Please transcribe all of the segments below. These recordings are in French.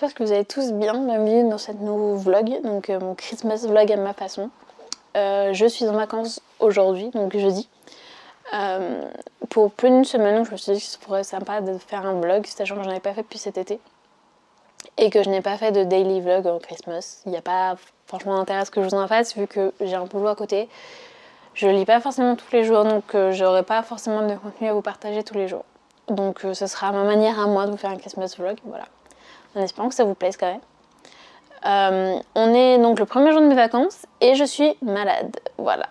j'espère que vous allez tous bien. Bienvenue dans cette nouveau vlog, donc mon Christmas vlog à ma façon. Je suis en vacances aujourd'hui, donc jeudi. Pour plus d'une semaine, donc je me suis dit que ce pourrait être sympa de faire un vlog, sachant que j'en avais pas fait depuis cet été. Et que je n'ai pas fait de daily vlog en Christmas. Il n'y a pas franchement d'intérêt à ce que je vous en fasse, vu que j'ai un boulot à côté. Je lis pas forcément tous les jours, donc j'aurai pas forcément de contenu à vous partager tous les jours. Donc ce sera ma manière à moi de vous faire un Christmas vlog, voilà. En espérant que ça vous plaise quand même. On est donc le premier jour de mes vacances et je suis malade, voilà.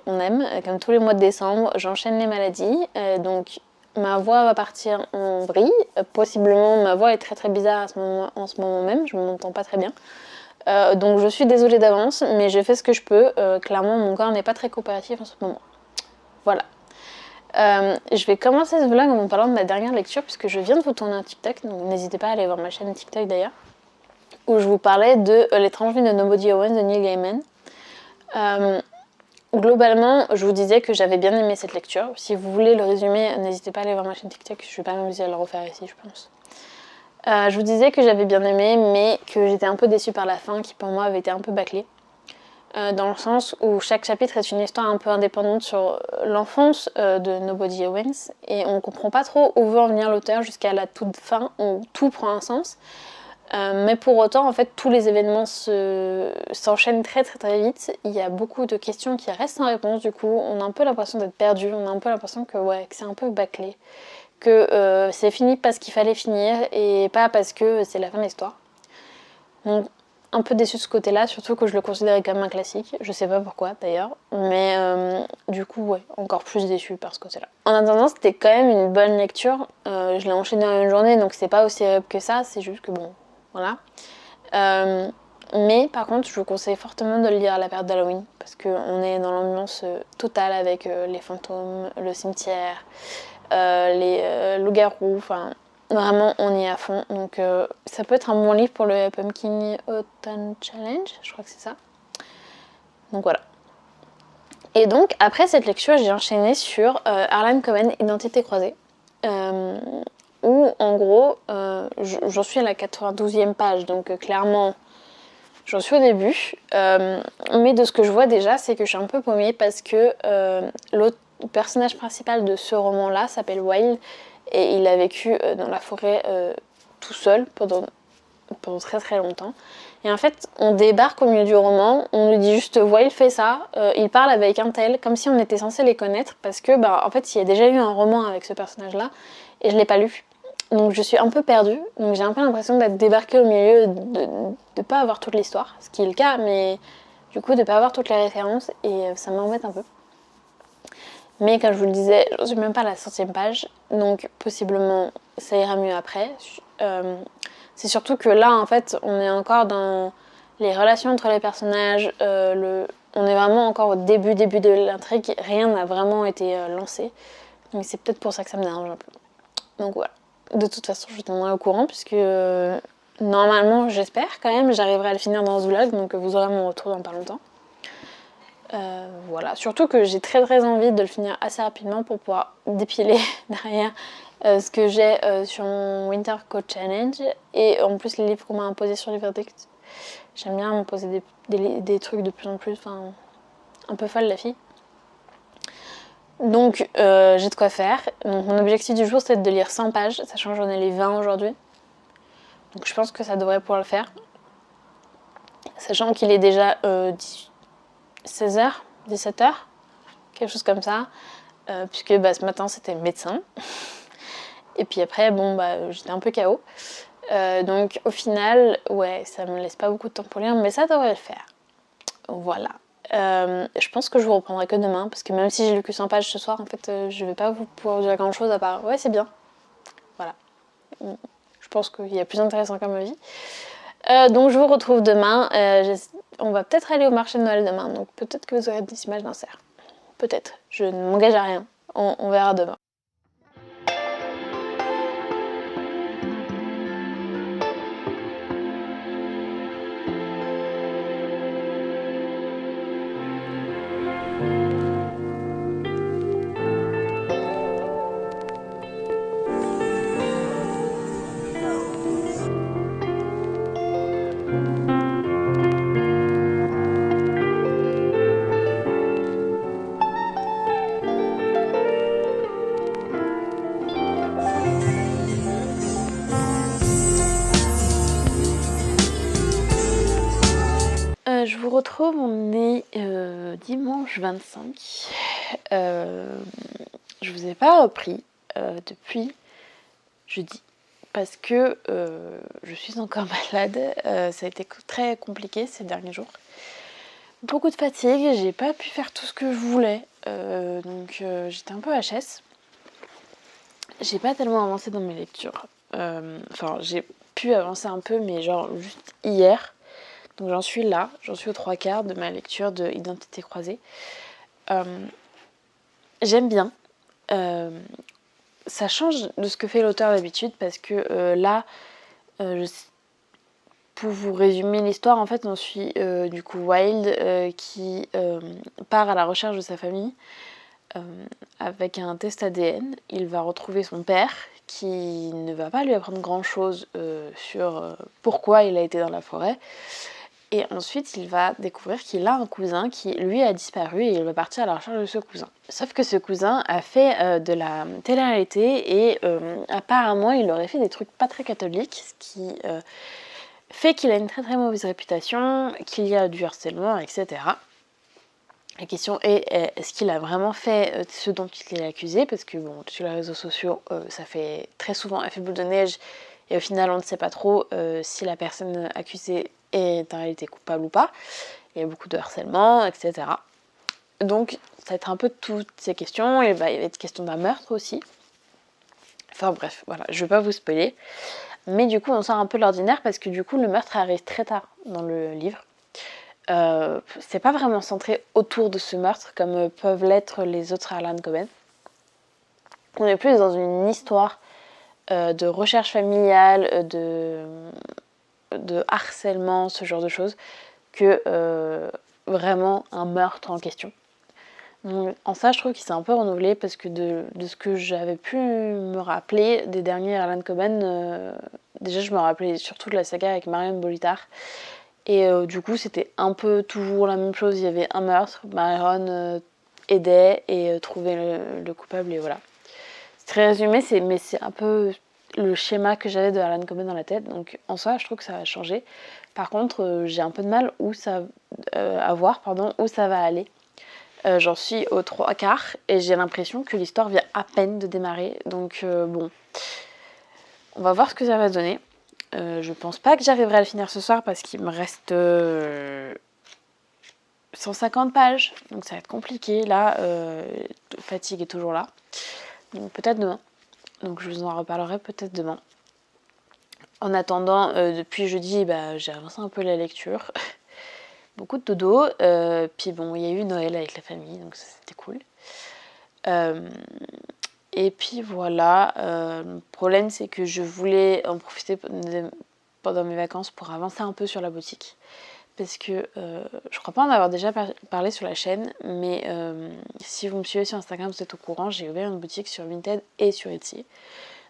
On aime, comme tous les mois de décembre, j'enchaîne les maladies, donc ma voix va partir en vrille, possiblement ma voix est très très bizarre en ce moment même, je ne m'entends pas très bien. Donc je suis désolée d'avance, mais je fais ce que je peux, clairement mon corps n'est pas très coopératif en ce moment. Voilà. Je vais commencer ce vlog en parlant de ma dernière lecture puisque je viens de vous tourner un TikTok, donc n'hésitez pas à aller voir ma chaîne TikTok d'ailleurs, où je vous parlais de L'étrange vie de Nobody Owens de Neil Gaiman. Globalement, je vous disais que j'avais bien aimé cette lecture. Si vous voulez le résumer, n'hésitez pas à aller voir ma chaîne TikTok, je vais pas m'amuser à le refaire ici, je pense. Je vous disais que j'avais bien aimé, mais que j'étais un peu déçue par la fin, qui pour moi avait été un peu bâclée. Dans le sens où chaque chapitre est une histoire un peu indépendante sur l'enfance de Nobody Owens, et on comprend pas trop où veut en venir l'auteur jusqu'à la toute fin, où tout prend un sens. Mais pour autant, en fait, tous les événements s'enchaînent très très très vite. Il y a beaucoup de questions qui restent sans réponse, du coup, on a un peu l'impression d'être perdu, on a un peu l'impression que c'est un peu bâclé, que c'est fini parce qu'il fallait finir et pas parce que c'est la fin de l'histoire. Donc, un peu déçue de ce côté-là, surtout que je le considérais comme un classique. Je sais pas pourquoi d'ailleurs, mais du coup, encore plus déçue par ce côté-là. En attendant, c'était quand même une bonne lecture. Je l'ai enchaînée en une journée, donc c'est pas aussi horrible que ça, c'est juste que bon, voilà. Mais par contre, je vous conseille fortement de le lire à la période d'Halloween, parce qu'on est dans l'ambiance totale avec les fantômes, le cimetière, les loups-garous, enfin... Vraiment, on y est à fond. Donc, ça peut être un bon livre pour le Pumpkin Autumn Challenge. Je crois que c'est ça. Donc, voilà. Et donc, après cette lecture, j'ai enchaîné sur Harlan Coben, Identité croisée. Où, en gros, j'en suis à la 92e page. Donc, clairement, j'en suis au début. Mais de ce que je vois déjà, c'est que je suis un peu paumée parce que le personnage principal de ce roman-là s'appelle Wild. Et il a vécu dans la forêt tout seul pendant très très longtemps. Et en fait, on débarque au milieu du roman, on lui dit juste « Wild fait ça », il parle avec un tel, comme si on était censé les connaître, parce que en fait, il y a déjà eu un roman avec ce personnage-là, et je l'ai pas lu. Donc je suis un peu perdue, donc j'ai un peu l'impression d'être débarquée au milieu, de pas avoir toute l'histoire, ce qui est le cas, mais du coup de pas avoir toutes les références, et ça m'embête un peu. Mais comme je vous le disais, je ne suis même pas à la 100e page, donc possiblement ça ira mieux après. C'est surtout que là, en fait, on est encore dans les relations entre les personnages, on est vraiment encore au début de l'intrigue, rien n'a vraiment été lancé. Donc c'est peut-être pour ça que ça me dérange un peu. Donc voilà. De toute façon, je vous tiendrai au courant, puisque normalement, j'espère quand même, j'arriverai à le finir dans ce vlog, donc vous aurez mon retour dans pas longtemps. Voilà, surtout que j'ai très très envie de le finir assez rapidement pour pouvoir dépiler derrière ce que j'ai sur mon Winter Coat Challenge et en plus les livres qu'on m'a imposés sur les verdicts. J'aime bien m'imposer des trucs de plus en plus, enfin un peu folle la fille. Donc j'ai de quoi faire. Donc, mon objectif du jour c'est de lire 100 pages, sachant que j'en ai les 20 aujourd'hui. Donc je pense que ça devrait pouvoir le faire. Sachant qu'il est déjà 16h, 17h, quelque chose comme ça, puisque ce matin c'était médecin. Et puis après, j'étais un peu KO. Donc au final, ça me laisse pas beaucoup de temps pour lire, mais ça devrait le faire. Voilà. Je pense que je vous reprendrai que demain, parce que même si j'ai lu que 100 pages ce soir, en fait, je vais pas pouvoir vous dire grand chose à part c'est bien. Voilà. Je pense qu'il y a plus intéressant qu'à ma vie. Donc je vous retrouve demain. On va peut-être aller au marché de Noël demain, donc peut-être que vous aurez des images d'un cerf. Peut-être. Je ne m'engage à rien. On verra demain. retrouve, on est dimanche 25. Je vous ai pas repris depuis jeudi parce que je suis encore malade. Ça a été très compliqué ces derniers jours. Beaucoup de fatigue, j'ai pas pu faire tout ce que je voulais, donc j'étais un peu HS. J'ai pas tellement avancé dans mes lectures. Enfin, j'ai pu avancer un peu, mais genre juste hier. Donc j'en suis aux 3/4 de ma lecture de Identité croisée. J'aime bien. Ça change de ce que fait l'auteur d'habitude parce que là, pour vous résumer l'histoire, en fait, on suit du coup Wilde qui part à la recherche de sa famille avec un test ADN. Il va retrouver son père qui ne va pas lui apprendre grand-chose sur pourquoi il a été dans la forêt. Et ensuite, il va découvrir qu'il a un cousin qui, lui, a disparu et il va partir à la recherche de ce cousin. Sauf que ce cousin a fait de la télé-réalité et apparemment, il aurait fait des trucs pas très catholiques, ce qui fait qu'il a une très très mauvaise réputation, qu'il y a du harcèlement, etc. La question est, est-ce qu'il a vraiment fait ce dont il est accusé? Parce que bon, sur les réseaux sociaux, ça fait très souvent effet boule de neige et au final, on ne sait pas trop si la personne accusée est en réalité coupable ou pas. Il y a beaucoup de harcèlement, etc. Donc, ça va être un peu toutes ces questions. Il va y être question d'un meurtre aussi. Enfin bref, voilà, je ne vais pas vous spoiler. Mais du coup, on sort un peu de l'ordinaire parce que du coup, le meurtre arrive très tard dans le livre. C'est pas vraiment centré autour de ce meurtre comme peuvent l'être les autres Harlan Coben. On est plus dans une histoire de recherche familiale, de harcèlement, ce genre de choses, que vraiment un meurtre en question. Donc, en ça, je trouve qu'il s'est un peu renouvelé parce que de ce que j'avais pu me rappeler des derniers Harlan Coben, déjà je me rappelais surtout de la saga avec Marion Bolitar. Et du coup, c'était un peu toujours la même chose. Il y avait un meurtre, Marion aidait et trouvait le coupable, et voilà. C'est très résumé, mais c'est un peu le schéma que j'avais de Harlan Coben dans la tête. Donc en soi, je trouve que ça va changer. Par contre, j'ai un peu de mal à voir où ça va aller. J'en suis aux 3/4 et j'ai l'impression que l'histoire vient à peine de démarrer. Donc bon, on va voir ce que ça va donner. Je pense pas que j'arriverai à le finir ce soir parce qu'il me reste 150 pages. Donc ça va être compliqué. Là, fatigue est toujours là. Donc peut-être demain. Donc je vous en reparlerai peut-être demain. En attendant, depuis jeudi, j'ai avancé un peu la lecture. Beaucoup de dodo. Puis bon, il y a eu Noël avec la famille, donc ça, c'était cool. Et puis voilà, le problème c'est que je voulais en profiter pendant mes vacances pour avancer un peu sur la boutique. Parce que je crois pas en avoir déjà parlé sur la chaîne, mais si vous me suivez sur Instagram, vous êtes au courant, j'ai ouvert une boutique sur Vinted et sur Etsy,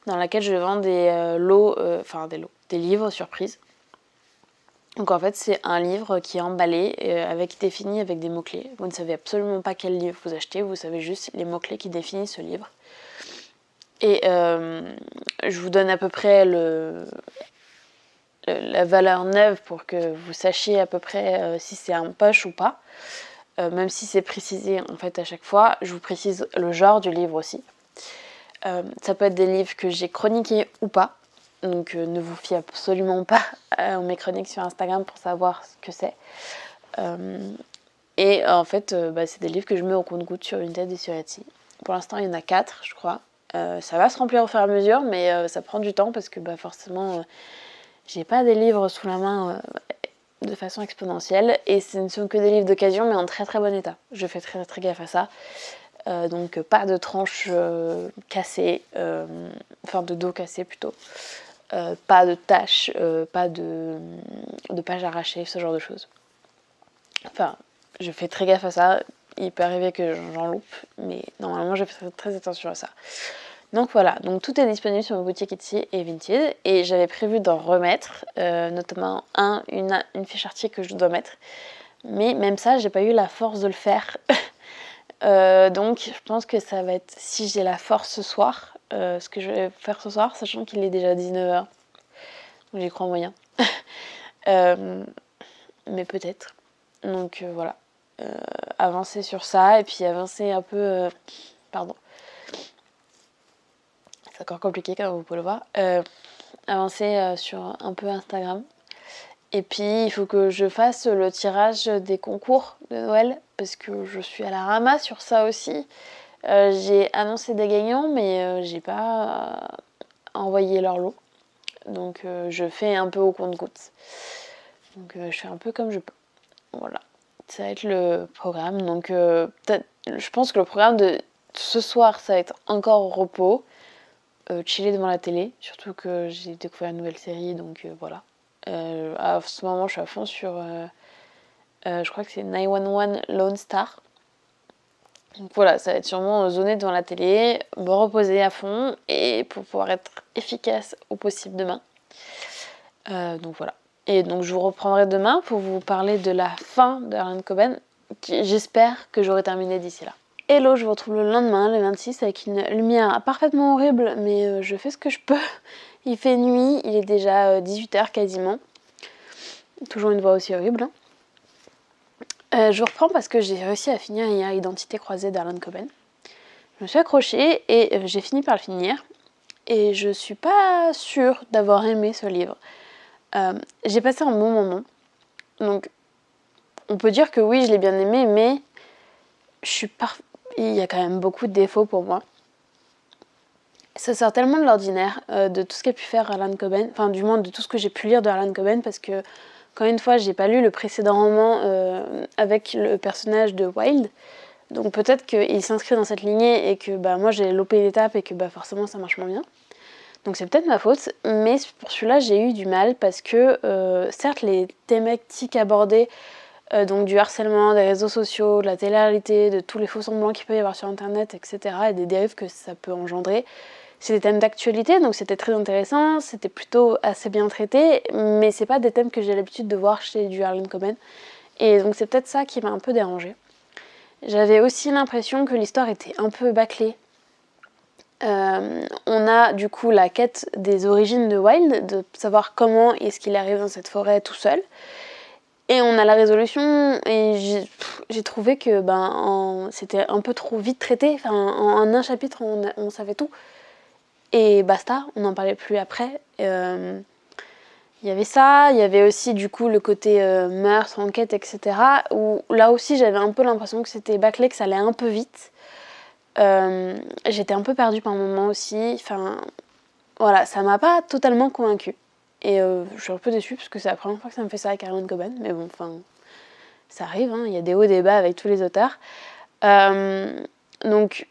dans laquelle je vends des livres surprises. Donc en fait, c'est un livre qui est emballé, défini avec des mots-clés. Vous ne savez absolument pas quel livre vous achetez, vous savez juste les mots-clés qui définissent ce livre. Et je vous donne à peu près la valeur neuve pour que vous sachiez à peu près si c'est un poche ou pas. Même si c'est précisé en fait à chaque fois, je vous précise le genre du livre aussi. Ça peut être des livres que j'ai chroniqués ou pas. Donc ne vous fiez absolument pas à mes chroniques sur Instagram pour savoir ce que c'est. Et en fait, c'est des livres que je mets au compte-gouttes sur Vinted et sur Etsy. Pour l'instant, il y en a 4, je crois. Ça va se remplir au fur et à mesure, mais ça prend du temps parce que forcément, j'ai pas des livres sous la main de façon exponentielle. Et ce ne sont que des livres d'occasion, mais en très très bon état. Je fais très très gaffe à ça. Donc pas de tranches cassées, de dos cassé plutôt. Pas de taches, pas de pages arrachées, ce genre de choses. Enfin, je fais très gaffe à ça. Il peut arriver que j'en loupe, mais normalement je fais très attention à ça. Donc voilà, donc tout est disponible sur ma boutique Etsy et Vinted, et j'avais prévu d'en remettre, notamment une fiche article que je dois mettre. Mais même ça, j'ai pas eu la force de le faire. Donc je pense que ça va être, si j'ai la force ce soir, ce que je vais faire ce soir, sachant qu'il est déjà 19h. Donc j'y crois moyen. Mais peut-être. Donc voilà, avancer sur ça et puis avancer un peu... pardon. C'est encore compliqué comme vous pouvez le voir. Avancer sur un peu Instagram. Et puis il faut que je fasse le tirage des concours de Noël parce que je suis à la ramasse sur ça aussi. J'ai annoncé des gagnants mais j'ai pas envoyé leur lot. Donc je fais un peu au compte-gouttes. Donc je fais un peu comme je peux. Voilà. Ça va être le programme. Donc je pense que le programme de ce soir ça va être encore au repos. Chiller devant la télé. Surtout que j'ai découvert une nouvelle série donc voilà. À ce moment je suis à fond sur je crois que c'est 911 Lone Star. Donc voilà, ça va être sûrement zoné devant la télé, me reposer à fond et pour pouvoir être efficace au possible demain. Donc voilà. Et donc je vous reprendrai demain pour vous parler de la fin de Harlan Coben, qui j'espère que j'aurai terminé d'ici là. Hello, je vous retrouve le lendemain, le 26, avec une lumière parfaitement horrible, mais je fais ce que je peux. Il fait nuit, il est déjà 18h quasiment. Toujours une voix aussi horrible. Je vous reprends parce que j'ai réussi à finir hier Identité croisée d'Harlan Coben. Je me suis accrochée et j'ai fini par le finir. Et je suis pas sûre d'avoir aimé ce livre. J'ai passé un bon moment. Donc, on peut dire que oui, je l'ai bien aimé, mais il y a quand même beaucoup de défauts pour moi. Ça sort tellement de l'ordinaire de tout ce qu'a pu faire Harlan Coben, enfin du moins de tout ce que j'ai pu lire de Harlan Coben, parce que encore une fois, j'ai pas lu le précédent roman avec le personnage de Wilde, donc peut-être qu'il s'inscrit dans cette lignée et que moi j'ai loupé l'étape et que forcément ça marche moins bien. Donc c'est peut-être ma faute, mais pour celui-là j'ai eu du mal parce que certes les thématiques abordées, donc du harcèlement, des réseaux sociaux, de la télé-réalité, de tous les faux semblants qu'il peut y avoir sur internet, etc. et des dérives que ça peut engendrer, c'est des thèmes d'actualité, donc c'était très intéressant, c'était plutôt assez bien traité, mais c'est pas des thèmes que j'ai l'habitude de voir chez du Harlan Coben, et donc c'est peut-être ça qui m'a un peu dérangée. J'avais aussi l'impression que l'histoire était un peu bâclée. On a du coup la quête des origines de Wilde, de savoir comment est-ce qu'il arrive dans cette forêt tout seul. Et on a la résolution, et j'ai trouvé que c'était un peu trop vite traité. Enfin, en un chapitre, on savait tout. Et basta, on n'en parlait plus après. Il y avait ça, il y avait aussi du coup le côté meurtre, enquête, etc. Où là aussi j'avais un peu l'impression que c'était bâclé, que ça allait un peu vite. J'étais un peu perdue par moments aussi. Enfin, voilà, ça m'a pas totalement convaincue. Et je suis un peu déçue parce que c'est la première fois que ça me fait ça avec Harlan Coben. Mais bon, enfin, ça arrive, hein, il y a des hauts et des bas avec tous les auteurs. Donc,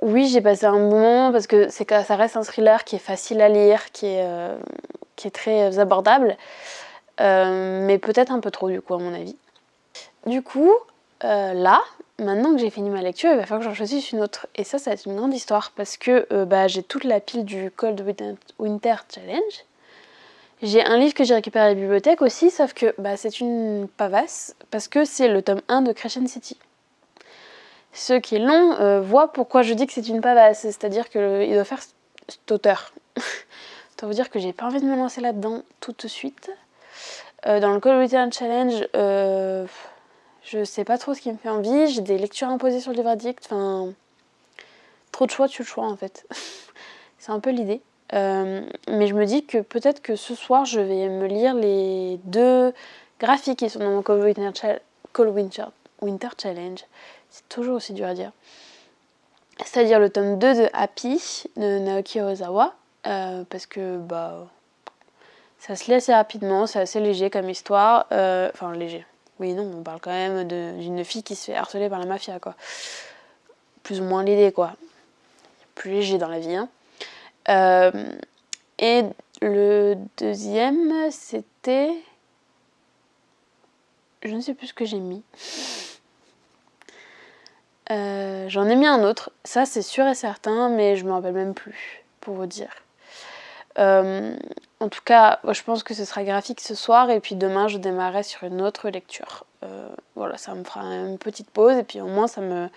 oui, j'ai passé un bon moment parce que ça reste un thriller qui est facile à lire, qui est très abordable. Mais peut-être un peu trop, du coup, à mon avis. Du coup, là, maintenant que j'ai fini ma lecture, il va falloir que j'en choisisse une autre. Et ça va être une grande histoire parce que j'ai toute la pile du Cold Winter Challenge. J'ai un livre que j'ai récupéré à la bibliothèque aussi, sauf que c'est une pavasse parce que c'est le tome 1 de Crescent City. Ceux qui l'ont voient pourquoi je dis que c'est une pavasse, c'est-à-dire qu'il doit faire cet auteur. Ça veut dire que j'ai pas envie de me lancer là-dedans tout de suite. Dans le Cold Winter Challenge, je sais pas trop ce qui me fait envie, j'ai des lectures imposées sur le livre addict, enfin... Trop de choix, tu le choix en fait. C'est un peu l'idée. Mais je me dis que peut-être que ce soir, je vais me lire les 2 graphiques qui sont dans mon Cold Winter Challenge. C'est toujours aussi dur à dire. C'est-à-dire le tome 2 de Happy de Naoki Urasawa. Parce que ça se lit assez rapidement, c'est assez léger comme histoire. Enfin, léger. Oui, non, on parle quand même d'une fille qui se fait harceler par la mafia, quoi. Plus ou moins l'idée, quoi. Plus léger dans la vie, hein. Et le deuxième, c'était... Je ne sais plus ce que j'ai mis. J'en ai mis un autre. Ça, c'est sûr et certain, mais je me rappelle même plus, pour vous dire. En tout cas, je pense que ce sera graphique ce soir, et puis demain, je démarrerai sur une autre lecture. Voilà, ça me fera une petite pause, et puis au moins, ça me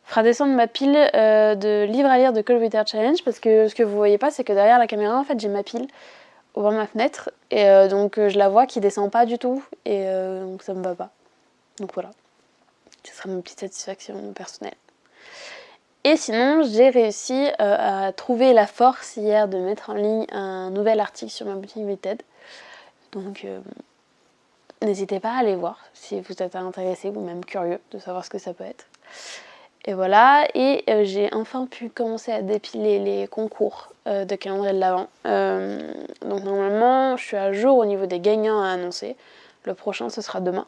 fera descendre ma pile de livres à lire de Cold Winter Challenge, parce que ce que vous voyez pas, c'est que derrière la caméra, en fait, j'ai ma pile au bord de ma fenêtre, et donc je la vois qui descend pas du tout, et donc ça me va pas. Donc voilà, ce sera ma petite satisfaction personnelle. Et sinon, j'ai réussi à trouver la force hier de mettre en ligne un nouvel article sur ma boutique Vinted. Donc n'hésitez pas à aller voir si vous êtes intéressé ou même curieux de savoir ce que ça peut être. Et voilà, et j'ai enfin pu commencer à dépiler les concours de calendrier de l'Avent. Donc normalement, je suis à jour au niveau des gagnants à annoncer. Le prochain, ce sera demain.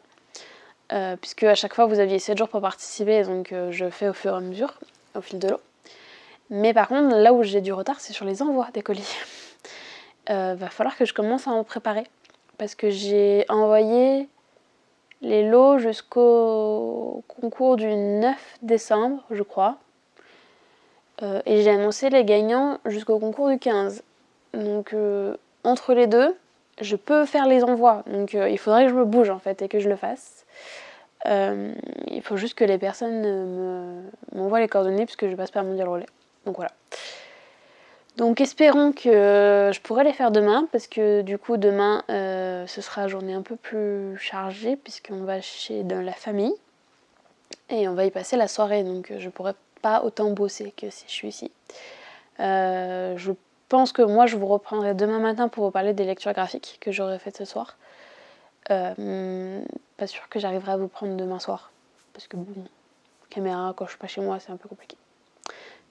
Puisque à chaque fois, vous aviez 7 jours pour participer, donc je fais au fur et à mesure, au fil de l'eau. Mais par contre, là où j'ai du retard, c'est sur les envois des colis. Va falloir que je commence à en préparer. Parce que j'ai envoyé les lots jusqu'au concours du 9 décembre, je crois. Et j'ai annoncé les gagnants jusqu'au concours du 15. Donc entre les deux, je peux faire les envois. Donc il faudrait que je me bouge en fait et que je le fasse. Il faut juste que les personnes m'envoient les coordonnées puisque je passe par Mondial Relais. Donc voilà. Donc espérons que je pourrai les faire demain parce que du coup demain ce sera journée un peu plus chargée puisqu'on va chez la famille et on va y passer la soirée, donc je pourrai pas autant bosser que si je suis ici. Je pense que moi je vous reprendrai demain matin pour vous parler des lectures graphiques que j'aurai faites ce soir. Pas sûr que j'arriverai à vous prendre demain soir parce que bon, caméra quand je suis pas chez moi c'est un peu compliqué.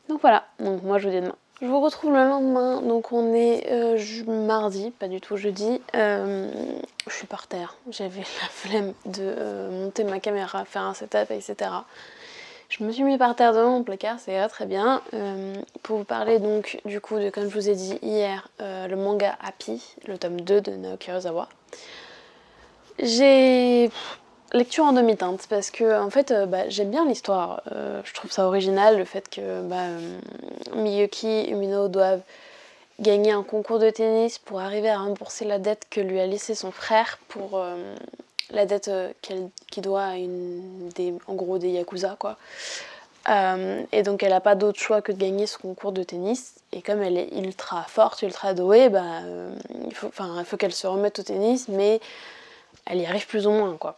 Donc voilà, donc moi je vous dis demain. Je vous retrouve le lendemain, donc on est mardi, pas du tout jeudi. Je suis par terre, j'avais la flemme de monter ma caméra, faire un setup, etc. Je me suis mis par terre devant mon placard, c'est très bien. Pour vous parler donc du coup de, comme je vous ai dit hier, le manga Happy, le tome 2 de Naoki Urasawa. J'ai lecture en demi-teinte parce que en fait j'aime bien l'histoire, je trouve ça original le fait que Miyuki et Umino doivent gagner un concours de tennis pour arriver à rembourser la dette que lui a laissée son frère pour la dette qu'il doit à en gros des yakuza quoi. Et donc elle n'a pas d'autre choix que de gagner ce concours de tennis et comme elle est ultra forte, ultra douée, il faut qu'elle se remette au tennis mais elle y arrive plus ou moins quoi.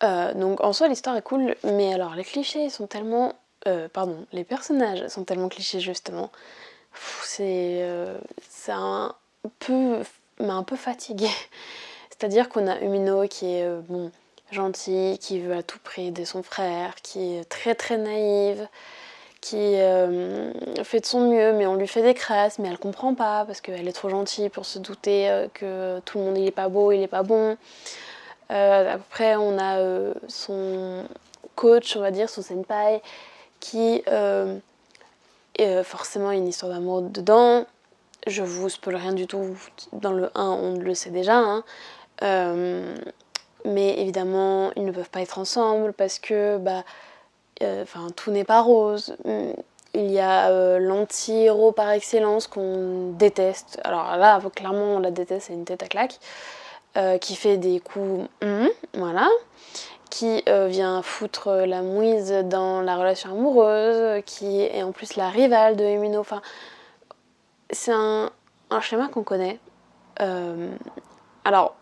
Donc en soi l'histoire est cool, mais alors les clichés sont tellement... les personnages sont tellement clichés justement. C'est un peu fatigué. C'est-à-dire qu'on a Umino qui est gentil, qui veut à tout prix aider son frère, qui est très très naïve, qui fait de son mieux, mais on lui fait des crasses, mais elle comprend pas parce qu'elle est trop gentille pour se douter que tout le monde il est pas beau, il est pas bon. Après on a son coach, on va dire, son senpai, qui est forcément une histoire d'amour dedans. Je vous spoil rien du tout, dans le 1 on le sait déjà, hein. Mais évidemment ils ne peuvent pas être ensemble parce que tout n'est pas rose. Il y a l'anti-héros par excellence qu'on déteste. Alors là, clairement, on la déteste, c'est une tête à claque. Qui fait des coups, voilà. Qui vient foutre la mouise dans la relation amoureuse, qui est en plus la rivale de Umino. Enfin, c'est un schéma qu'on connaît. Alors,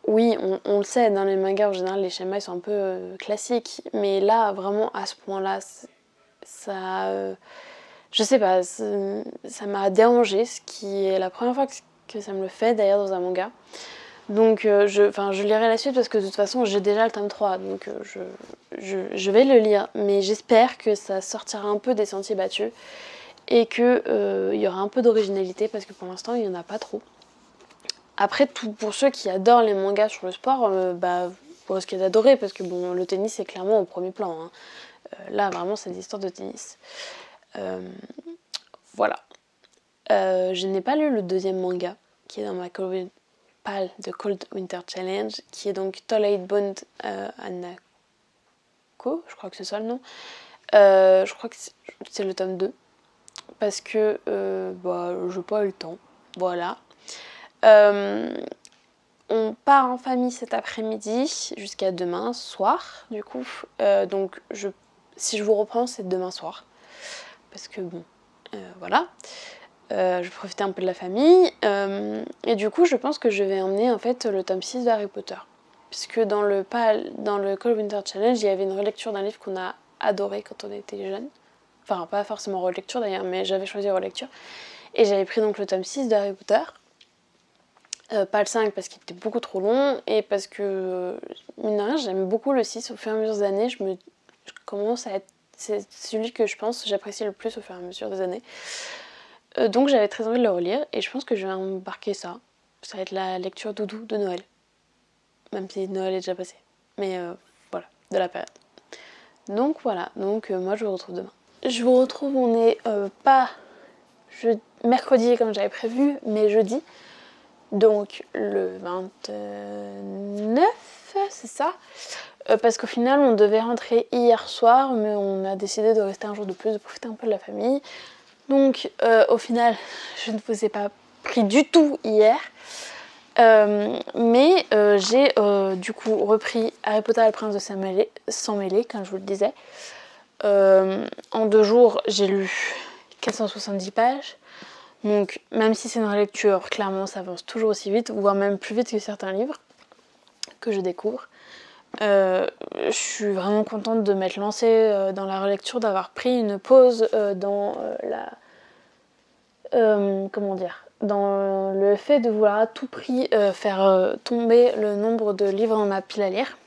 oui, on le sait, dans les mangas en général, les schémas ils sont un peu classiques, mais là, vraiment, à ce point-là, ça... je sais pas, ça m'a dérangé, ce qui est la première fois que ça me le fait, d'ailleurs, dans un manga. Donc je lirai la suite parce que de toute façon j'ai déjà le tome 3, donc je vais le lire. Mais j'espère que ça sortira un peu des sentiers battus et qu'il y aura un peu d'originalité parce que pour l'instant il n'y en a pas trop. Après, pour ceux qui adorent les mangas sur le sport, vous risquez d'adorer parce que bon, le tennis est clairement au premier plan, hein. Là vraiment c'est des histoires de tennis. Voilà. Je n'ai pas lu le deuxième manga qui est dans ma de Cold Winter Challenge, qui est donc Twilight Bond Anako, je crois que c'est ça le nom. Je crois que c'est le tome 2, parce que je n'ai pas eu le temps, voilà. On part en famille cet après-midi jusqu'à demain soir, du coup. Donc si je vous reprends, c'est demain soir, parce que bon, voilà. Je vais profiter un peu de la famille et du coup je pense que je vais emmener en fait le tome 6 de Harry Potter puisque dans le Cold Winter Challenge, il y avait une relecture d'un livre qu'on a adoré quand on était jeunes. Enfin, pas forcément relecture d'ailleurs, mais j'avais choisi relecture. Et j'avais pris donc le tome 6 d'Harry Potter. Pas le 5 parce qu'il était beaucoup trop long, et parce que, mine de rien, j'aime beaucoup le 6. Au fur et à mesure des années, je commence à être... C'est celui que je pense j'apprécie le plus au fur et à mesure des années. Donc j'avais très envie de le relire, et je pense que je vais embarquer ça. Ça va être la lecture doudou de Noël. Même si Noël est déjà passé. Mais voilà, de la période. Donc voilà, moi je vous retrouve demain. Je vous retrouve, on est pas mercredi comme j'avais prévu, mais jeudi. Donc le 29, c'est ça, parce qu'au final on devait rentrer hier soir, mais on a décidé de rester un jour de plus, de profiter un peu de la famille. Donc au final je ne vous ai pas pris du tout hier, mais j'ai du coup repris Harry Potter et le Prince de Sang Mêlé, comme je vous le disais. En 2 jours j'ai lu 470 pages. Donc même si c'est une relecture, clairement ça avance toujours aussi vite, voire même plus vite que certains livres que je découvre. Je suis vraiment contente de m'être lancée dans la relecture, d'avoir pris une pause dans dans le fait de vouloir à tout prix faire tomber le nombre de livres dans ma pile à lire,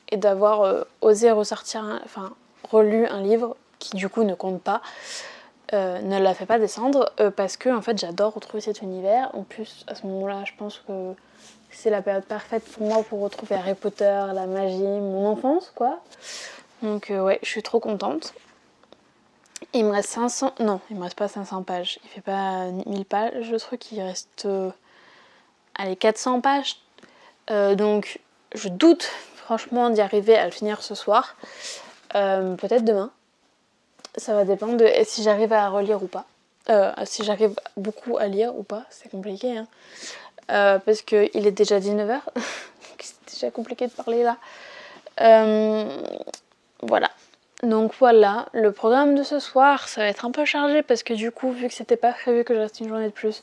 et d'avoir osé relu un livre qui du coup ne compte pas. Ne la fait pas descendre parce que en fait j'adore retrouver cet univers. En plus à ce moment-là je pense que c'est la période parfaite pour moi pour retrouver Harry Potter, la magie, mon enfance quoi. Donc ouais, je suis trop contente. Il me reste 500... Non, il me reste pas 500 pages. Il fait pas 1000 pages le truc, il reste 400 pages. Donc je doute franchement d'y arriver à le finir ce soir. Peut-être demain. Ça va dépendre de si j'arrive à relire ou pas. Si j'arrive beaucoup à lire ou pas, c'est compliqué. Hein. Parce qu'il est déjà 19h, donc c'est déjà compliqué de parler là. Voilà. Donc voilà, le programme de ce soir, ça va être un peu chargé parce que du coup, vu que c'était pas prévu que je reste une journée de plus,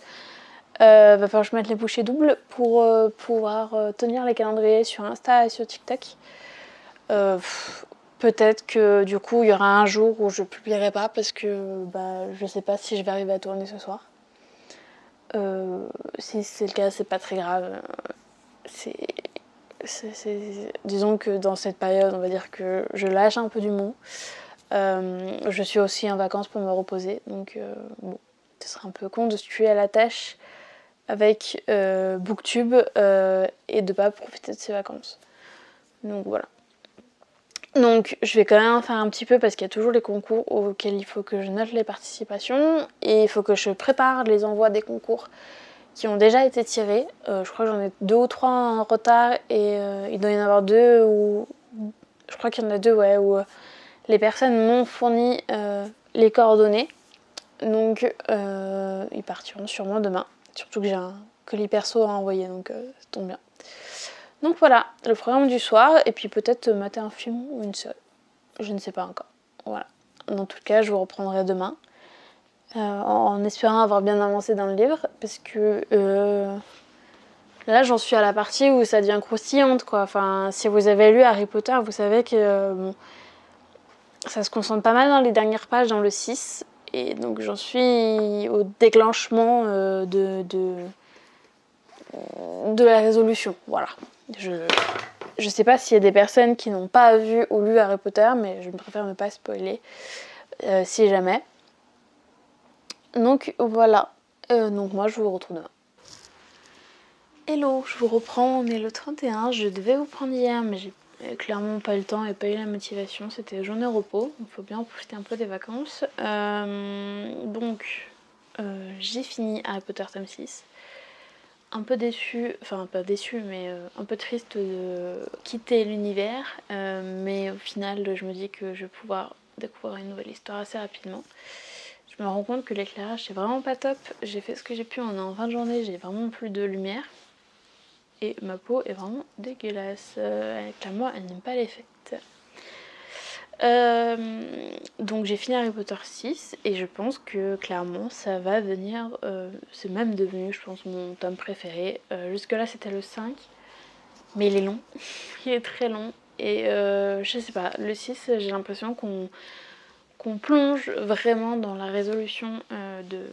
va falloir que je mette les bouchées doubles pour pouvoir tenir les calendriers sur Insta et sur TikTok. Peut-être que du coup il y aura un jour où je publierai pas parce que je sais pas si je vais arriver à tourner ce soir. Si c'est le cas, c'est pas très grave. Disons que dans cette période, on va dire que je lâche un peu du mou. Je suis aussi en vacances pour me reposer, donc bon, ce serait un peu con de se tuer à la tâche avec Booktube et de pas profiter de ses vacances. Donc voilà. Donc je vais quand même en faire un petit peu parce qu'il y a toujours les concours auxquels il faut que je note les participations, et il faut que je prépare les envois des concours qui ont déjà été tirés. Je crois que j'en ai 2 ou 3 en retard, et il doit y en avoir 2 où... Je crois qu'il y en a 2 ouais, où les personnes m'ont fourni les coordonnées. Donc ils partiront sûrement demain. Surtout que j'ai un colis perso à envoyer, donc ça tombe bien. Donc voilà, le programme du soir, et puis peut-être mater un film ou une série. Je ne sais pas encore. Voilà. Dans tout cas, je vous reprendrai demain. En espérant avoir bien avancé dans le livre, parce que là j'en suis à la partie où ça devient croustillante quoi. Enfin, si vous avez lu Harry Potter, vous savez que ça se concentre pas mal dans les dernières pages, dans le 6, et donc j'en suis au déclenchement de la résolution. Voilà. Je sais pas s'il y a des personnes qui n'ont pas vu ou lu Harry Potter, mais je préfère ne pas spoiler si jamais. Donc voilà. Donc moi je vous retrouve demain. Hello, je vous reprends, on est le 31. Je devais vous prendre hier, mais j'ai clairement pas eu le temps et pas eu la motivation. C'était journée repos, il faut bien en profiter un peu des vacances. J'ai fini Harry Potter tome 6. Un peu déçue, enfin pas déçue, mais un peu triste de quitter l'univers. Mais au final, je me dis que je vais pouvoir découvrir une nouvelle histoire assez rapidement. Je me rends compte que l'éclairage c'est vraiment pas top. J'ai fait ce que j'ai pu, on est en fin de journée, j'ai vraiment plus de lumière. Et ma peau est vraiment dégueulasse. Clairement, elle n'aime pas les fêtes. Donc j'ai fini Harry Potter 6 et je pense que clairement ça va venir, c'est même devenu je pense mon tome préféré. Jusque là c'était le 5 mais il est long, il est très long. Et je sais pas, le 6, j'ai l'impression qu'on plonge vraiment dans la résolution de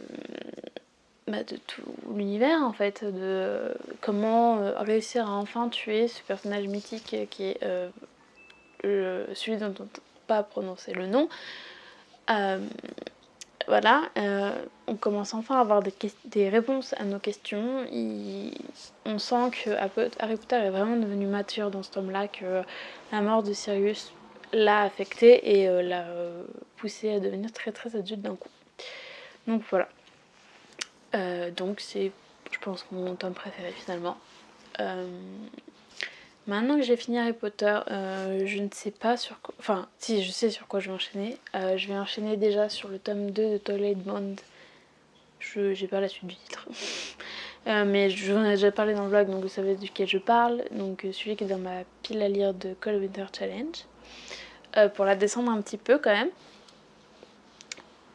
tout l'univers en fait, de comment réussir à enfin tuer ce personnage mythique qui est celui dont on ne peut pas prononcer le nom. Voilà, on commence enfin à avoir des réponses à nos questions. On sent que Harry Potter est vraiment devenu mature dans ce tome-là, que la mort de Sirius l'a affecté et l'a poussé à devenir très très adulte d'un coup. Donc voilà. Donc c'est, je pense, mon tome préféré finalement. Maintenant que j'ai fini Harry Potter, je ne sais pas sur quoi... Enfin, si, je sais sur quoi je vais enchaîner. Je vais enchaîner déjà sur le tome 2 de Twilight Bond. J'ai pas la suite du titre. Mais je vous en ai déjà parlé dans le vlog, donc vous savez duquel je parle. Donc celui qui est dans ma pile à lire de Cold Winter Challenge. Pour la descendre un petit peu quand même.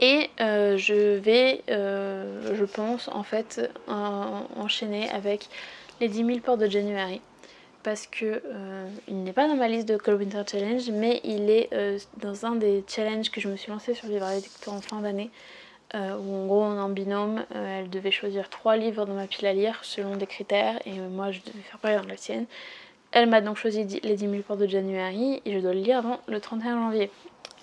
Et je vais, je pense, en fait, enchaîner avec les 10 000 portes de January. Parce que il n'est pas dans ma liste de Cold Winter Challenge, mais il est dans un des challenges que je me suis lancée sur Livre à lecture en fin d'année, où en gros on est en binôme, elle devait choisir 3 livres dans ma pile à lire selon des critères, et moi je devais faire pareil dans la sienne. Elle m'a donc choisi les 10 000 portes de January, et je dois le lire avant le 31 janvier.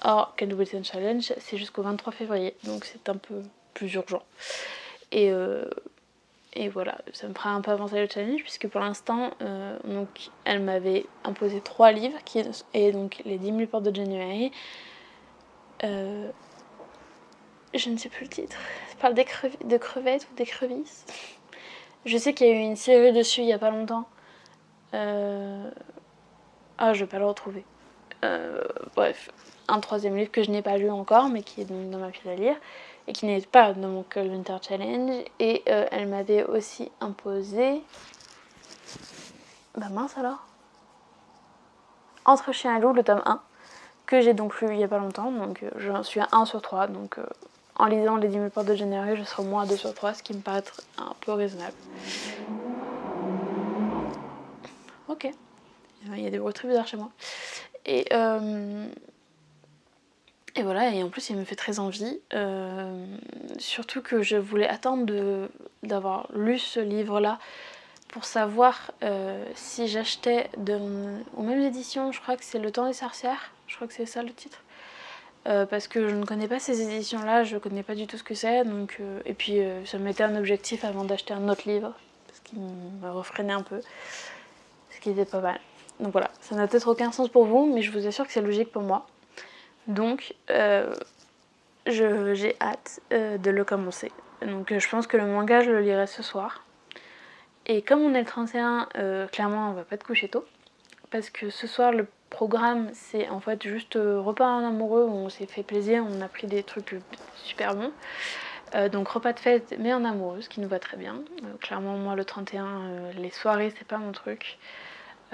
Or, Cold Winter Challenge, c'est jusqu'au 23 février, donc c'est un peu plus urgent. Et voilà, ça me fera un peu avancer le challenge puisque pour l'instant, donc, elle m'avait imposé 3 livres et donc les 10 000 portes de January. Je ne sais plus le titre. Ça parle de crevettes ou d'écrevisses. Je sais qu'il y a eu une série dessus il n'y a pas longtemps. Ah, je vais pas le retrouver. Bref, un 3e livre que je n'ai pas lu encore mais qui est donc dans ma pile à lire. Et qui n'est pas dans mon Cold Winter Challenge. Et elle m'avait aussi imposé... Bah mince alors. Entre Chien et Loup, le tome 1, que j'ai donc lu il n'y a pas longtemps, donc j'en suis à 1 sur 3, donc en lisant les 10 000 portes de January, je serai au moins à 2 sur 3, ce qui me paraît être un peu raisonnable. Ok, il y a des bruits très bizarres chez moi. Et voilà, et en plus il me fait très envie, surtout que je voulais attendre d'avoir lu ce livre-là pour savoir si j'achetais aux mêmes éditions, je crois que c'est Le Temps des Sorcières, je crois que c'est ça le titre, parce que je ne connais pas ces éditions-là, je ne connais pas du tout ce que c'est, donc, et puis ça m'était un objectif avant d'acheter un autre livre, parce qu'il me refreinait un peu, ce qui était pas mal. Donc voilà, ça n'a peut-être aucun sens pour vous, mais je vous assure que c'est logique pour moi. Donc j'ai hâte de le commencer. Donc je pense que le manga, je le lirai ce soir. Et comme on est le 31, clairement on va pas te coucher tôt. Parce que ce soir le programme c'est en fait juste repas en amoureux où on s'est fait plaisir, on a pris des trucs super bons. Donc repas de fête mais en amoureux, ce qui nous va très bien. Clairement moi le 31, les soirées c'est pas mon truc.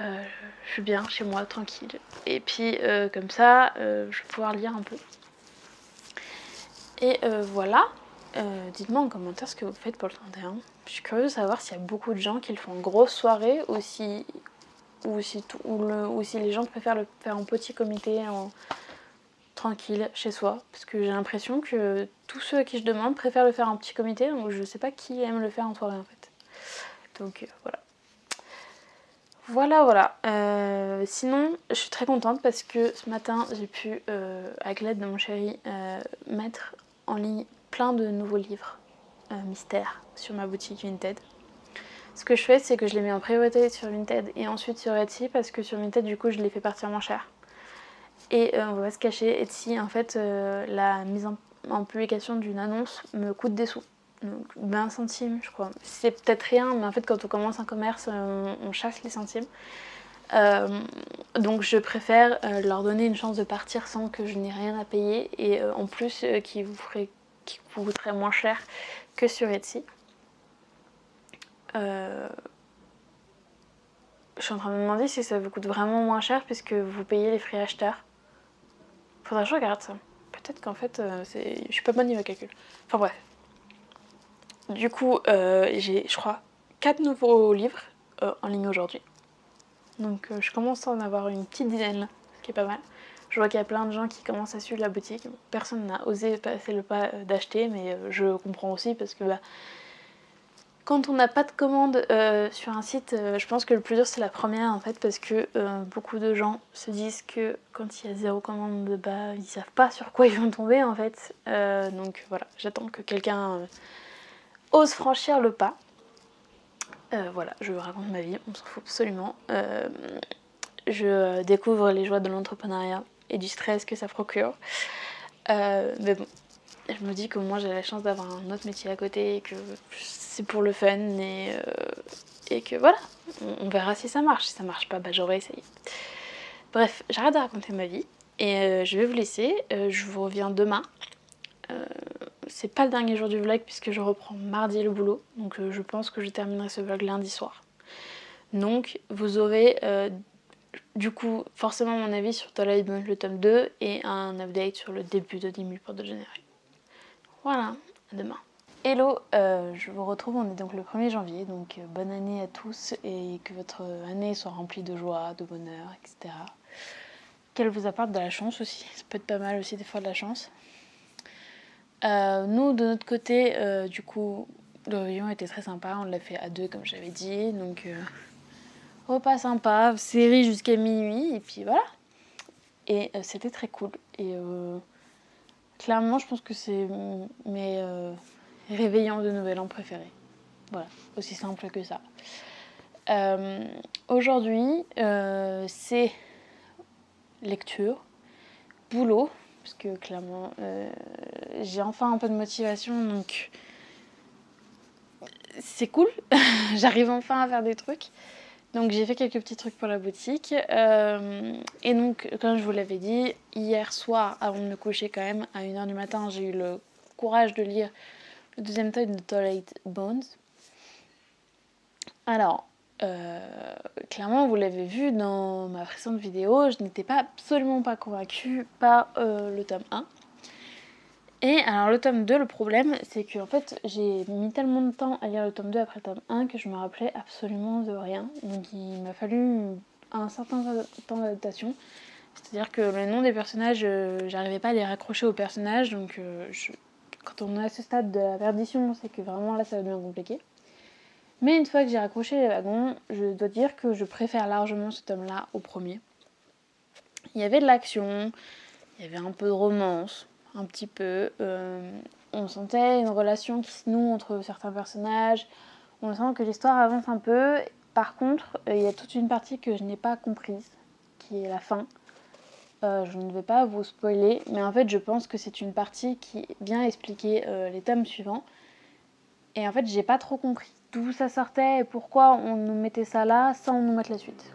Je suis bien chez moi, tranquille. Et puis comme ça, je vais pouvoir lire un peu. Et voilà. Dites-moi en commentaire ce que vous faites pour le 31. Je suis curieuse de savoir s'il y a beaucoup de gens qui le font en grosse soirée ou si les gens préfèrent le faire en petit comité, tranquille, chez soi. Parce que j'ai l'impression que tous ceux à qui je demande préfèrent le faire en petit comité, donc je sais pas qui aime le faire en soirée en fait. Donc voilà. Voilà. Sinon, je suis très contente parce que ce matin, j'ai pu, avec l'aide de mon chéri, mettre en ligne plein de nouveaux livres mystères sur ma boutique Vinted. Ce que je fais, c'est que je les mets en priorité sur Vinted et ensuite sur Etsy parce que sur Vinted, du coup, je les fais partir moins cher. Et on va pas se cacher, Etsy, en fait, la mise en publication d'une annonce me coûte des sous. Donc 20 centimes, je crois. C'est peut-être rien, mais en fait, quand on commence un commerce, on chasse les centimes. Donc je préfère leur donner une chance de partir sans que je n'ai rien à payer et en plus qui vous coûterait moins cher que sur Etsy. Je suis en train de me demander si ça vous coûte vraiment moins cher puisque vous payez les frais acheteurs. Faudrait que je regarde ça. Peut-être qu'en fait, je suis pas bonne niveau calcul. Enfin bref. Du coup, j'ai, je crois, 4 nouveaux livres en ligne aujourd'hui. Donc je commence à en avoir une petite dizaine là, ce qui est pas mal. Je vois qu'il y a plein de gens qui commencent à suivre la boutique. Bon, personne n'a osé passer le pas d'acheter, mais je comprends aussi parce que quand on n'a pas de commande sur un site, je pense que le plus dur c'est la première en fait, parce que beaucoup de gens se disent que quand il y a 0 commande, ils savent pas sur quoi ils vont tomber en fait. Donc voilà, j'attends que quelqu'un ose franchir le pas. Voilà, je raconte ma vie, on s'en fout absolument. Je découvre les joies de l'entrepreneuriat et du stress que ça procure. Mais bon, je me dis que moi j'ai la chance d'avoir un autre métier à côté et que c'est pour le fun et que voilà, on verra si ça marche. Si ça marche pas, j'aurai essayé. Bref, j'arrête de raconter ma vie et je vais vous laisser. Je vous reviens demain. C'est pas le dernier jour du vlog puisque je reprends mardi le boulot. Donc je pense que je terminerai ce vlog lundi soir. Donc vous aurez du coup forcément mon avis sur Twilight Bond le tome 2 et un update sur le début de 10 000 portes de générique. Voilà, à demain. Hello, je vous retrouve, on est donc le 1er janvier, donc bonne année à tous et que votre année soit remplie de joie, de bonheur, etc. Qu'elle vous apporte de la chance aussi, ça peut être pas mal aussi des fois de la chance. Nous de notre côté, du coup, le réveillon était très sympa, on l'a fait à 2 comme j'avais dit, donc repas sympa, série jusqu'à minuit et puis voilà. Et c'était très cool et clairement je pense que c'est mes réveillons de Nouvel An préférés. Voilà, aussi simple que ça. Aujourd'hui, c'est lecture, boulot, parce que clairement, j'ai enfin un peu de motivation, donc c'est cool. J'arrive enfin à faire des trucs. Donc j'ai fait quelques petits trucs pour la boutique. Et donc, comme je vous l'avais dit, hier soir, avant de me coucher quand même, à 1h du matin, j'ai eu le courage de lire le 2e tome de Twilight Bones. Alors, clairement, vous l'avez vu dans ma précédente vidéo, je n'étais absolument pas convaincue par le tome 1. Et alors le tome 2, le problème, c'est que en fait, j'ai mis tellement de temps à lire le tome 2 après le tome 1 que je me rappelais absolument de rien. Donc il m'a fallu un certain temps d'adaptation. C'est-à-dire que le nom des personnages, j'arrivais pas à les raccrocher aux personnages. Donc quand on est à ce stade de la perdition, c'est que vraiment là, ça va devenir compliqué. Mais une fois que j'ai raccroché les wagons, je dois dire que je préfère largement ce tome-là au premier. Il y avait de l'action, il y avait un peu de romance, un petit peu. On sentait une relation qui se noue entre certains personnages. On sent que l'histoire avance un peu. Par contre, il y a toute une partie que je n'ai pas comprise, qui est la fin. Je ne vais pas vous spoiler, mais en fait, je pense que c'est une partie qui vient expliquer les tomes suivants. Et en fait, j'ai pas trop compris d'où ça sortait et pourquoi on nous mettait ça là sans nous mettre la suite.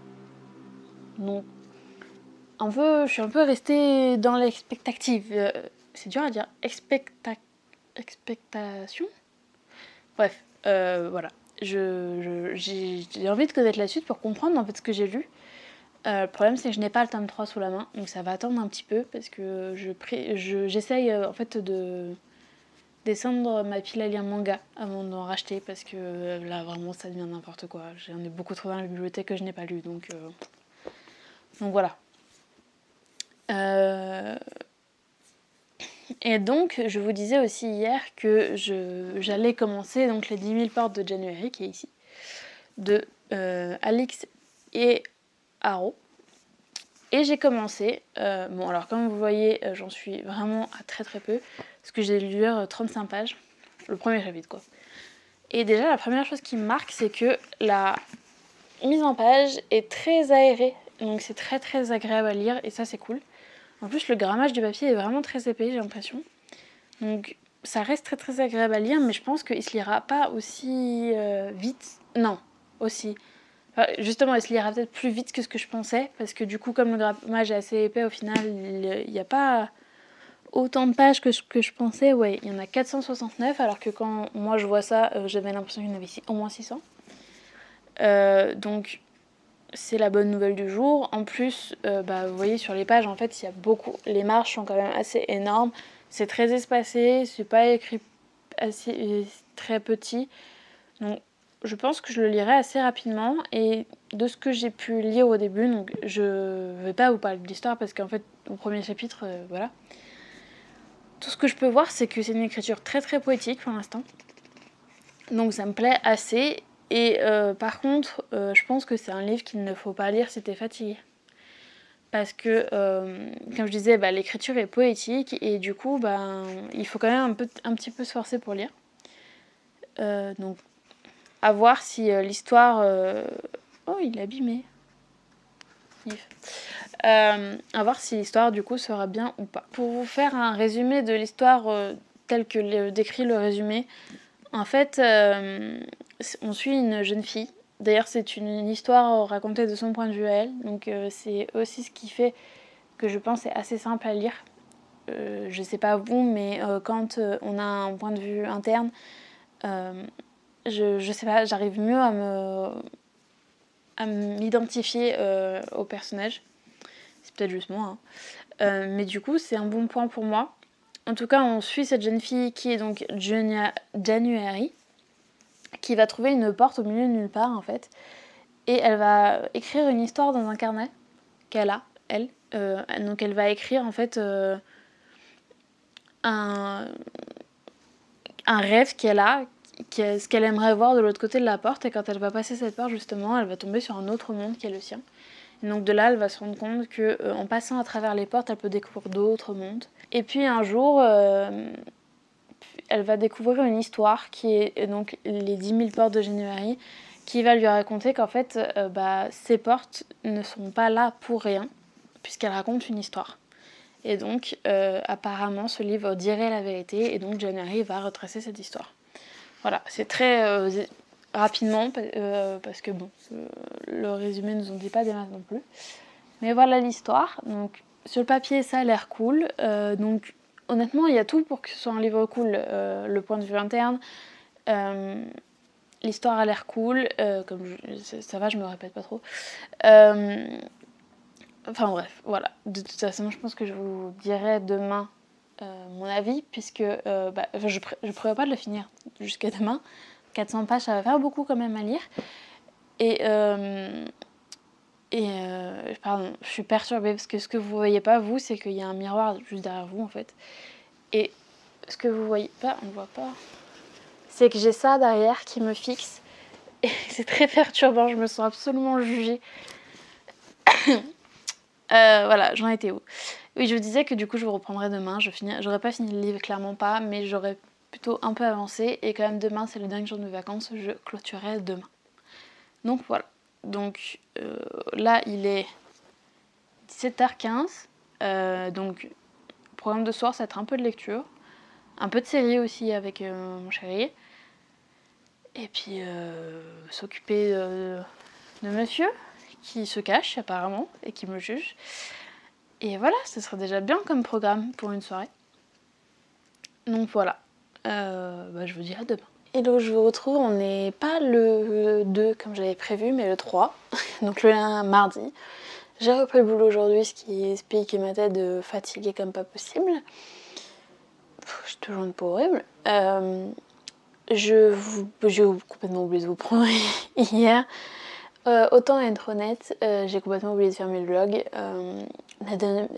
Donc, je suis un peu restée dans l'expectative. C'est dur à dire. Expectation. Bref, voilà. J'ai envie de connaître la suite pour comprendre en fait ce que j'ai lu. Le problème c'est que je n'ai pas le tome 3 sous la main, donc ça va attendre un petit peu parce que j'essaye en fait de descendre ma pile à lire manga avant d'en racheter parce que là vraiment ça devient n'importe quoi. J'en ai beaucoup trop dans la bibliothèque que je n'ai pas lu, donc voilà. Et donc je vous disais aussi hier que j'allais commencer donc les 10 000 portes de January qui est ici, de Alix et Haro. Et j'ai commencé, bon alors comme vous voyez j'en suis vraiment à très très peu, parce que j'ai dû lire 35 pages, le premier chapitre quoi. Et déjà la première chose qui me marque c'est que la mise en page est très aérée, donc c'est très très agréable à lire et ça c'est cool. En plus le grammage du papier est vraiment très épais j'ai l'impression, donc ça reste très très agréable à lire, mais je pense qu'il se lira pas aussi vite, non, aussi... Enfin, justement, il se lira peut-être plus vite que ce que je pensais, parce que du coup, comme le grammage est assez épais, au final, il n'y a pas autant de pages que ce que je pensais. Ouais, il y en a 469, alors que quand moi je vois ça, j'avais l'impression qu'il y en avait au moins 600. Donc, c'est la bonne nouvelle du jour. En plus, vous voyez sur les pages, en fait, il y a beaucoup. Les marges sont quand même assez énormes. C'est très espacé, c'est pas écrit assez très petit. Donc, je pense que je le lirai assez rapidement, et de ce que j'ai pu lire au début, donc je vais pas vous parler de l'histoire parce qu'en fait au premier chapitre, voilà. Tout ce que je peux voir, c'est que c'est une écriture très très poétique pour l'instant, donc ça me plaît assez. Et par contre, je pense que c'est un livre qu'il ne faut pas lire si t'es fatigué. Parce que, comme je disais, l'écriture est poétique et du coup, il faut quand même un petit peu se forcer pour lire. Donc, à voir si l'histoire... Oh, il est abîmé. À voir si l'histoire, du coup, sera bien ou pas. Pour vous faire un résumé de l'histoire tel que décrit le résumé, en fait, on suit une jeune fille. D'ailleurs, c'est une histoire racontée de son point de vue à elle. Donc, c'est aussi ce qui fait que je pense est assez simple à lire. Je sais pas vous, mais quand on a un point de vue interne, je sais pas, j'arrive mieux à m'identifier au personnage. C'est peut-être juste moi, hein. Mais du coup, c'est un bon point pour moi. En tout cas, on suit cette jeune fille qui est donc January, qui va trouver une porte au milieu de nulle part en fait. Et elle va écrire une histoire dans un carnet qu'elle a, elle. Donc elle va écrire en fait un rêve qu'elle a, ce qu'elle aimerait voir de l'autre côté de la porte. Et quand elle va passer cette porte, justement, elle va tomber sur un autre monde qui est le sien. Et donc de là, elle va se rendre compte qu'en passant à travers les portes, elle peut découvrir d'autres mondes. Et puis un jour, elle va découvrir une histoire qui est donc les 10 000 portes de January, qui va lui raconter qu'en fait, ces portes ne sont pas là pour rien, puisqu'elles racontent une histoire. Et donc, apparemment, ce livre dirait la vérité, et donc January va retracer cette histoire. Voilà, c'est très rapidement, parce que bon, le résumé ne nous en dit pas des masses non plus. Mais voilà l'histoire. Donc, sur le papier, ça a l'air cool. Donc, honnêtement, il y a tout pour que ce soit un livre cool. Le point de vue interne, l'histoire a l'air cool. Ça va, je me répète pas trop. Enfin bref, voilà. De toute façon, je pense que je vous dirai demain mon avis, puisque je prévois pas de le finir jusqu'à demain. 400 pages, ça va faire beaucoup quand même à lire. Pardon, je suis perturbée parce que ce que vous voyez pas, vous, c'est qu'il y a un miroir juste derrière vous en fait. Et ce que vous voyez pas, on ne voit pas, c'est que j'ai ça derrière qui me fixe. Et c'est très perturbant, je me sens absolument jugée. Voilà, j'en étais où? Oui, je vous disais que du coup je vous reprendrai demain. J'aurais pas fini le livre, clairement pas, mais j'aurais plutôt un peu avancé. Et quand même demain, c'est le dernier jour de mes vacances, je clôturerai demain. Donc voilà. Donc là, il est 17h15. Donc, programme de soir, ça va être un peu de lecture. Un peu de série aussi avec mon chéri. Et puis, s'occuper de monsieur, qui se cache apparemment, et qui me juge. Et voilà, ce serait déjà bien comme programme pour une soirée. Donc voilà. Je vous dis à demain. Hello, je vous retrouve. On n'est pas le 2 comme j'avais prévu, mais le 3. Donc le mardi. J'ai repris le boulot aujourd'hui, ce qui explique ma tête de fatiguée comme pas possible. J'ai toujours une peau horrible. J'ai complètement oublié de vous prendre hier. Autant être honnête, j'ai complètement oublié de fermer le vlog.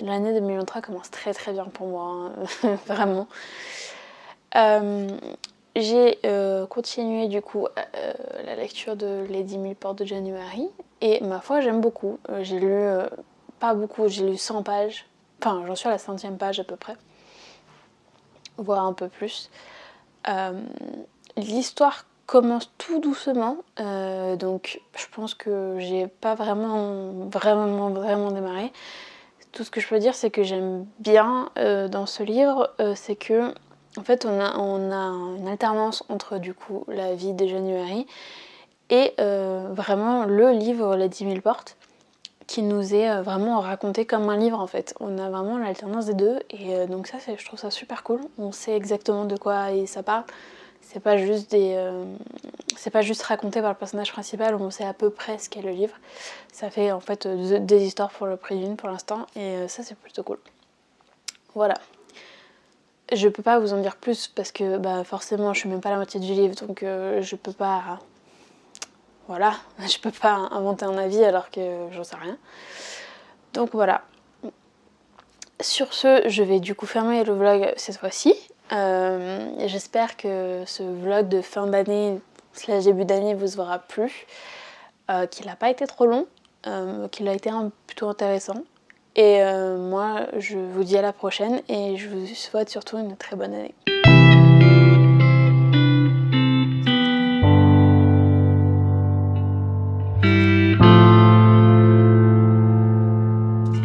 L'année 2023 commence très très bien pour moi, hein, vraiment. J'ai continué du coup la lecture de Les 10 000 portes de January et ma foi j'aime beaucoup. J'ai lu pas beaucoup, j'ai lu 100 pages, enfin j'en suis à la 100e page à peu près, voire un peu plus. L'histoire commence tout doucement, donc je pense que j'ai pas vraiment démarré. Tout ce que je peux dire c'est que j'aime bien dans ce livre, c'est que en fait, on a une alternance entre du coup la vie de January et vraiment le livre Les 10 000 portes qui nous est vraiment raconté comme un livre en fait. On a vraiment l'alternance des deux et donc ça, je trouve ça super cool. On sait exactement de quoi ça parle. C'est pas juste raconté par le personnage principal, on sait à peu près ce qu'est le livre. Ça fait en fait des histoires pour le prix d'une pour l'instant et ça c'est plutôt cool. Voilà. Je peux pas vous en dire plus parce que forcément je suis même pas à la moitié du livre donc je peux pas voilà, je peux pas inventer un avis alors que j'en sais rien. Donc voilà. Sur ce, je vais du coup fermer le vlog cette fois-ci. J'espère que ce vlog de fin d'année / début d'année vous aura plu, qu'il n'a pas été trop long, qu'il a été plutôt intéressant. Et moi, je vous dis à la prochaine et je vous souhaite surtout une très bonne année.